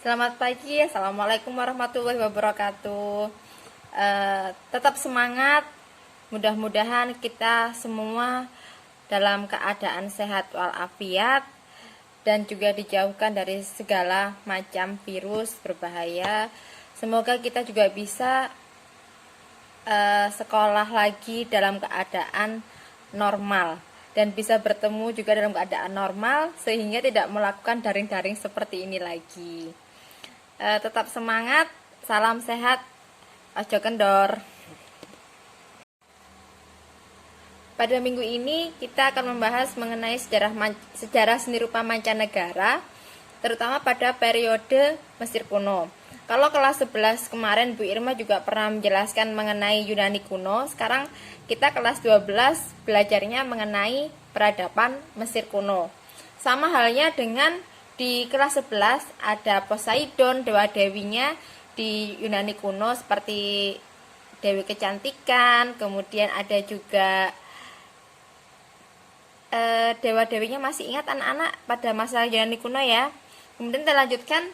Selamat pagi, assalamualaikum warahmatullahi wabarakatuh. Tetap semangat, mudah-mudahan kita semua dalam keadaan sehat walafiat dan juga dijauhkan dari segala macam virus berbahaya. Semoga kita juga bisa sekolah lagi dalam keadaan normal dan bisa bertemu juga dalam keadaan normal sehingga tidak melakukan daring-daring seperti ini lagi. Tetap semangat, salam sehat, ojo kendor. Pada minggu ini kita akan membahas mengenai sejarah seni rupa mancanegara, terutama pada periode Mesir kuno. Kalau kelas 11 kemarin Bu Irma juga pernah menjelaskan mengenai Yunani kuno, sekarang kita kelas 12 belajarnya mengenai peradaban Mesir kuno. Sama halnya dengan di kelas 11 ada Poseidon, dewa-dewinya di Yunani kuno seperti Dewi Kecantikan, kemudian ada juga dewa-dewinya, masih ingat anak-anak pada masa Yunani kuno ya. Kemudian kita lanjutkan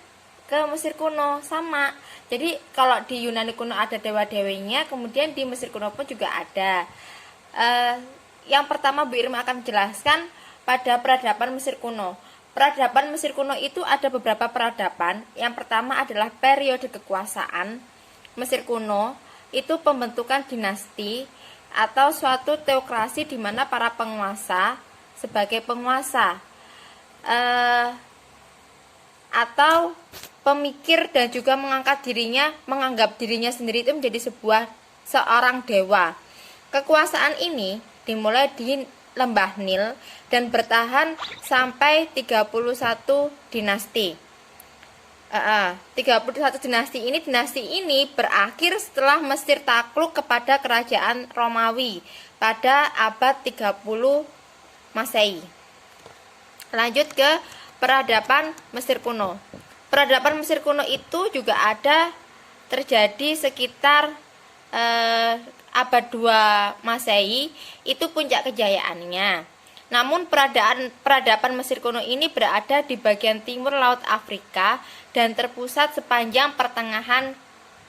ke Mesir kuno, sama. Jadi kalau di Yunani kuno ada dewa-dewinya, kemudian di Mesir kuno pun juga ada. Yang pertama Bu Irma akan menjelaskan pada peradaban Mesir kuno. Peradaban Mesir kuno itu ada beberapa peradaban. Yang pertama adalah periode kekuasaan. Mesir kuno itu pembentukan dinasti atau suatu teokrasi di mana para penguasa sebagai penguasa atau pemikir dan juga menganggap dirinya sendiri itu menjadi seorang dewa. Kekuasaan ini dimulai di Lembah Nil dan bertahan sampai 31 dinasti. 31 dinasti ini berakhir setelah Mesir takluk kepada kerajaan Romawi pada abad 30 Masehi. Lanjut ke peradaban Mesir kuno. Peradaban Mesir kuno itu juga ada terjadi sekitar abad 2 Masehi, itu puncak kejayaannya. Namun peradaban Mesir kuno ini berada di bagian timur Laut Afrika dan terpusat sepanjang pertengahan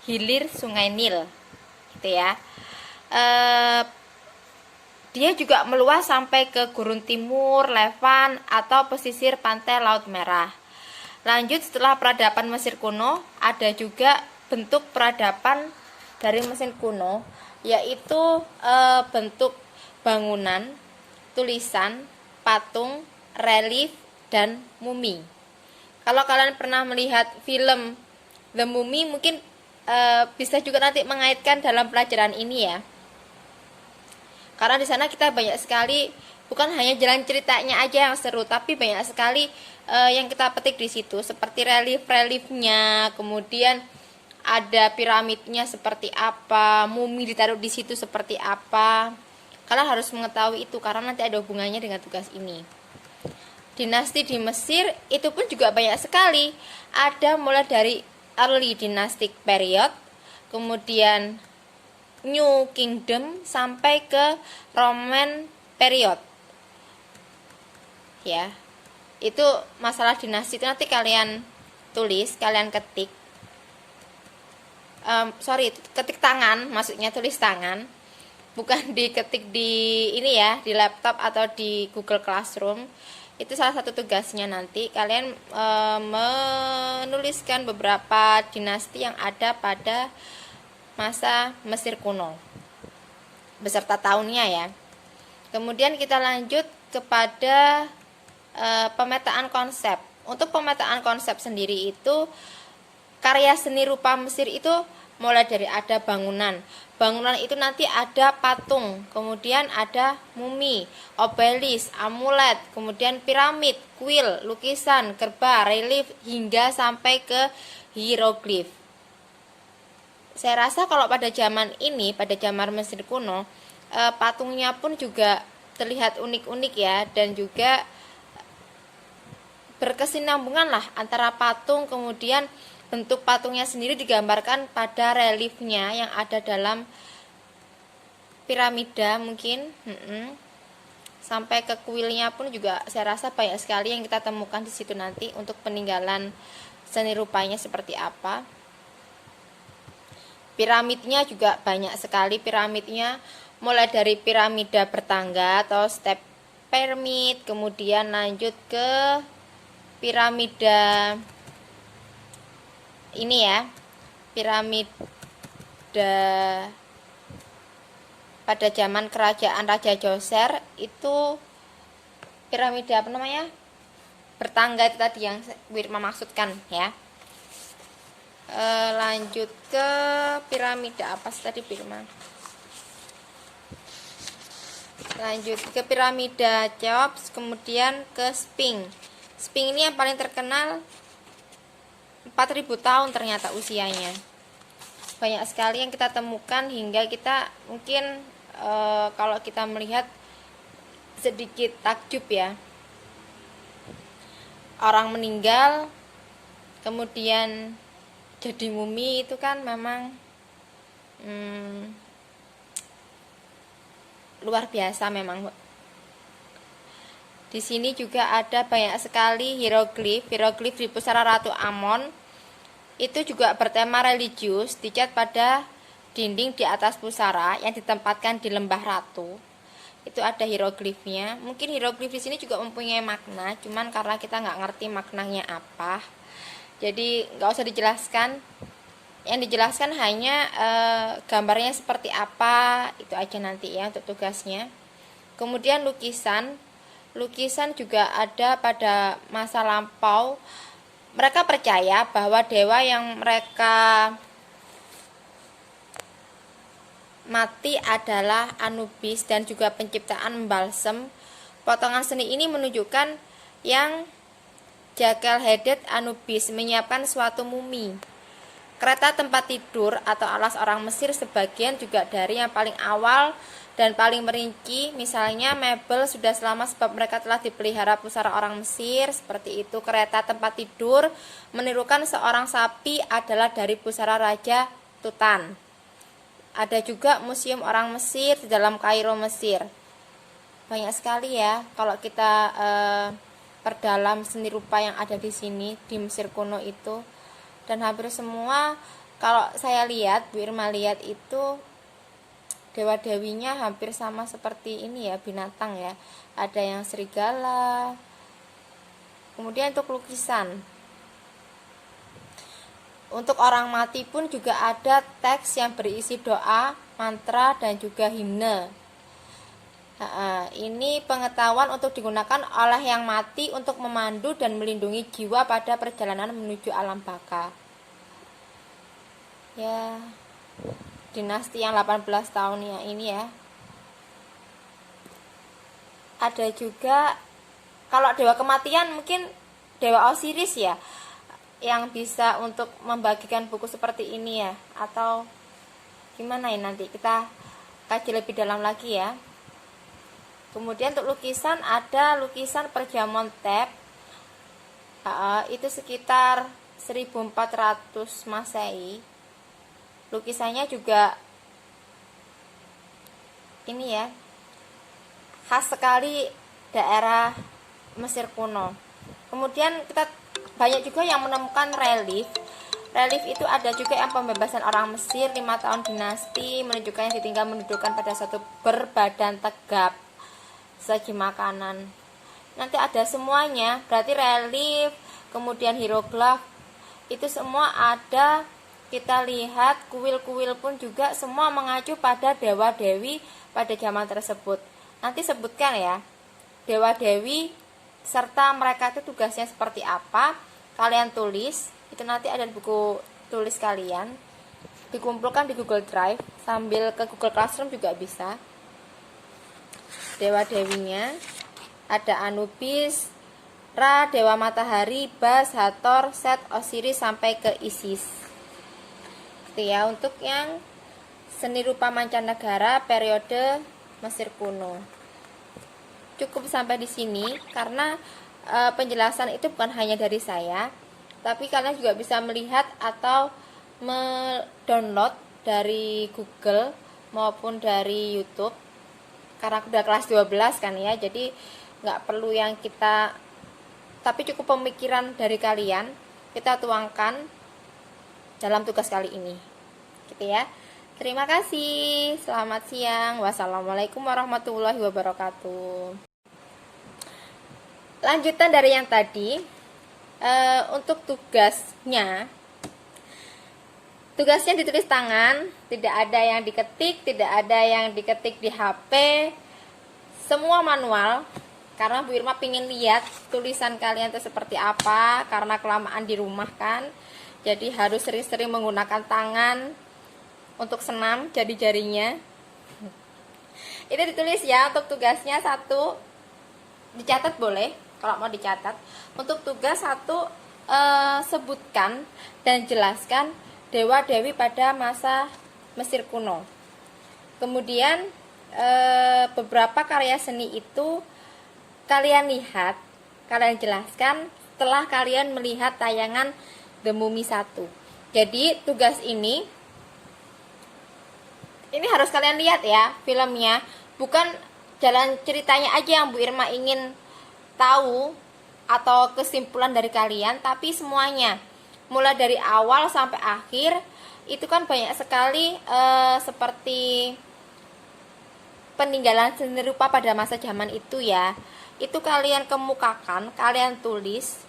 hilir Sungai Nil, gitu ya. Dia juga meluas sampai ke Gurun Timur, Levan atau pesisir pantai Laut Merah. Lanjut, setelah peradaban Mesir kuno ada juga bentuk peradaban dari Mesir kuno, yaitu bentuk bangunan, tulisan, patung, relief, dan mumi. Kalau kalian pernah melihat film The Mummy, mungkin bisa juga nanti mengaitkan dalam pelajaran ini ya. Karena di sana kita banyak sekali, bukan hanya jalan ceritanya aja yang seru, tapi banyak sekali yang kita petik di situ, seperti relief-reliefnya, kemudian ada piramidnya seperti apa, mumi ditaruh di situ seperti apa. Kalian harus mengetahui itu karena nanti ada hubungannya dengan tugas ini. Dinasti di Mesir itu pun juga banyak sekali. Ada mulai dari early dynastic period, kemudian New Kingdom sampai ke Roman period. Ya. Itu masalah dinasti itu nanti kalian tulis, kalian ketik. Ketik tangan, maksudnya tulis tangan, bukan diketik di ini ya, di laptop atau di Google Classroom. Itu salah satu tugasnya nanti kalian menuliskan beberapa dinasti yang ada pada masa Mesir kuno beserta tahunnya ya. Kemudian kita lanjut kepada pemetaan konsep. Untuk pemetaan konsep sendiri itu, karya seni rupa Mesir itu mulai dari ada bangunan. Bangunan itu nanti ada patung, kemudian ada mumi, obelis, amulet, kemudian piramid, kuil, lukisan, gerba, relief, hingga sampai ke hieroglif. Saya rasa kalau pada zaman ini, pada zaman Mesir kuno, patungnya pun juga terlihat unik-unik ya, dan juga berkesinambungan lah antara patung, kemudian bentuk patungnya sendiri digambarkan pada reliefnya yang ada dalam piramida mungkin. sampai ke kuilnya pun juga saya rasa banyak sekali yang kita temukan di situ nanti untuk peninggalan seni rupanya seperti apa. Piramidnya juga banyak sekali piramidnya, mulai dari piramida bertangga atau step pyramid, kemudian lanjut ke piramida ini ya, piramida pada zaman kerajaan Raja Djoser itu piramida apa namanya, bertangga itu tadi yang Wirma maksudkan ya. Lanjut ke piramida apa sih tadi Wirma? Lanjut ke piramida Cheops, kemudian ke Sphinx. Sphinx ini yang paling terkenal, 4000 tahun ternyata usianya. Banyak sekali yang kita temukan hingga kita mungkin kalau kita melihat sedikit takjub ya. Orang meninggal kemudian jadi mumi itu kan memang luar biasa memang. Di sini juga ada banyak sekali hieroglif di pusara Ratu Amon. Itu juga bertema religius, dicat pada dinding di atas pusara yang ditempatkan di lembah Ratu. Itu ada hieroglifnya. Mungkin hieroglif di sini juga mempunyai makna, cuman karena kita nggak ngerti maknanya apa, jadi nggak usah dijelaskan. Yang dijelaskan hanya gambarnya seperti apa, itu aja nanti ya untuk tugasnya. Kemudian lukisan juga ada pada masa lampau. Mereka percaya bahwa dewa yang mereka mati adalah Anubis dan juga penciptaan balsem. Potongan seni ini menunjukkan yang Jakel-headed Anubis menyiapkan suatu mumi. Kereta tempat tidur atau alas orang Mesir sebagian juga dari yang paling awal dan paling merinci, misalnya mebel sudah selama sebab mereka telah dipelihara pusara orang Mesir, seperti itu. Kereta tempat tidur menirukan seorang sapi adalah dari pusara Raja Tutan. Ada juga museum orang Mesir di dalam Kairo, Mesir. Banyak sekali ya kalau kita perdalam seni rupa yang ada di sini di Mesir kuno itu. Dan hampir semua kalau saya lihat, Bu Irma lihat itu dewa-dewinya hampir sama seperti ini ya, binatang ya. Ada yang serigala. Kemudian untuk lukisan, untuk orang mati pun juga ada teks yang berisi doa, mantra, dan juga himne. Ini pengetahuan untuk digunakan oleh yang mati untuk memandu dan melindungi jiwa pada perjalanan menuju alam baka. Ya, dinasti yang 18 tahun ya ini ya. Ada juga kalau dewa kematian mungkin dewa Osiris ya, yang bisa untuk membagikan buku seperti ini ya, atau gimana ya, nanti kita kaji lebih dalam lagi ya. Kemudian untuk lukisan ada lukisan Pergamon Theb, itu sekitar 1400 Masehi. Lukisannya juga ini ya, khas sekali daerah Mesir kuno. Kemudian kita banyak juga yang menemukan relief. Relief itu ada juga yang pembebasan orang Mesir 5 tahun dinasti, menunjukkan yang ditinggal mendudukkan pada satu berbadan tegap, saji makanan. Nanti ada semuanya, berarti relief, kemudian hieroglif, itu semua ada. Kita lihat kuil-kuil pun juga semua mengacu pada dewa-dewi pada zaman tersebut. Nanti sebutkan ya, dewa-dewi serta mereka itu tugasnya seperti apa. Kalian tulis, itu nanti ada buku tulis kalian, dikumpulkan di Google Drive, sambil ke Google Classroom juga bisa. Dewa-dewinya ada Anubis, Ra, dewa matahari, Bas, Hathor, Set, Osiris sampai ke Isis. Gitu ya untuk yang seni rupa mancanegara periode Mesir kuno. Cukup sampai di sini karena penjelasan itu bukan hanya dari saya, tapi kalian juga bisa melihat atau mendownload dari Google maupun dari YouTube. karena udah kelas 12 kan ya, jadi nggak perlu yang kita, tapi cukup pemikiran dari kalian kita tuangkan dalam tugas kali ini gitu ya. Terima kasih, selamat siang, wassalamualaikum warahmatullahi wabarakatuh. Lanjutan dari yang tadi, untuk tugasnya ditulis tangan, tidak ada yang diketik, tidak ada yang diketik di HP, semua manual. Karena Bu Irma pingin lihat tulisan kalian itu seperti apa, karena kelamaan di rumah kan, jadi harus sering-sering menggunakan tangan untuk senam jari-jarinya. Itu ditulis ya. Untuk tugasnya 1, dicatat boleh kalau mau dicatat. Untuk tugas 1, sebutkan dan jelaskan dewa-dewi pada masa Mesir kuno. Kemudian beberapa karya seni itu kalian lihat, kalian jelaskan setelah kalian melihat tayangan The Mummy 1. Jadi tugas ini harus kalian lihat ya filmnya, bukan jalan ceritanya aja yang Bu Irma ingin tahu atau kesimpulan dari kalian, tapi semuanya mulai dari awal sampai akhir. Itu kan banyak sekali seperti peninggalan seni rupa pada masa zaman itu ya. Itu kalian kemukakan, kalian tulis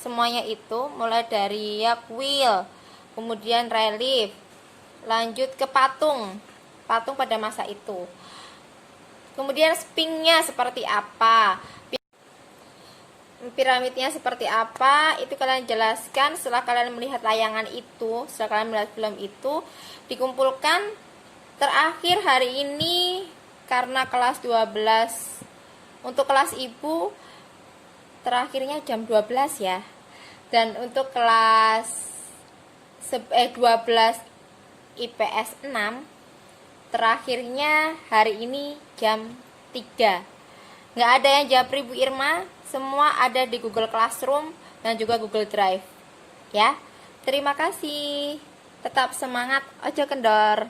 semuanya itu, mulai dari ya kuil, kemudian relief, lanjut ke patung pada masa itu, kemudian sphinxnya seperti apa, piramidnya seperti apa, itu kalian jelaskan setelah kalian melihat tayangan itu, setelah kalian melihat film itu, dikumpulkan. Terakhir hari ini karena kelas 12, untuk kelas ibu terakhirnya jam 12 ya, dan untuk kelas 12 IPS 6 terakhirnya hari ini jam 3. Nggak ada yang japri Bu Irma, semua ada di Google Classroom dan juga Google Drive ya. Terima kasih, tetap semangat, ojo kendor.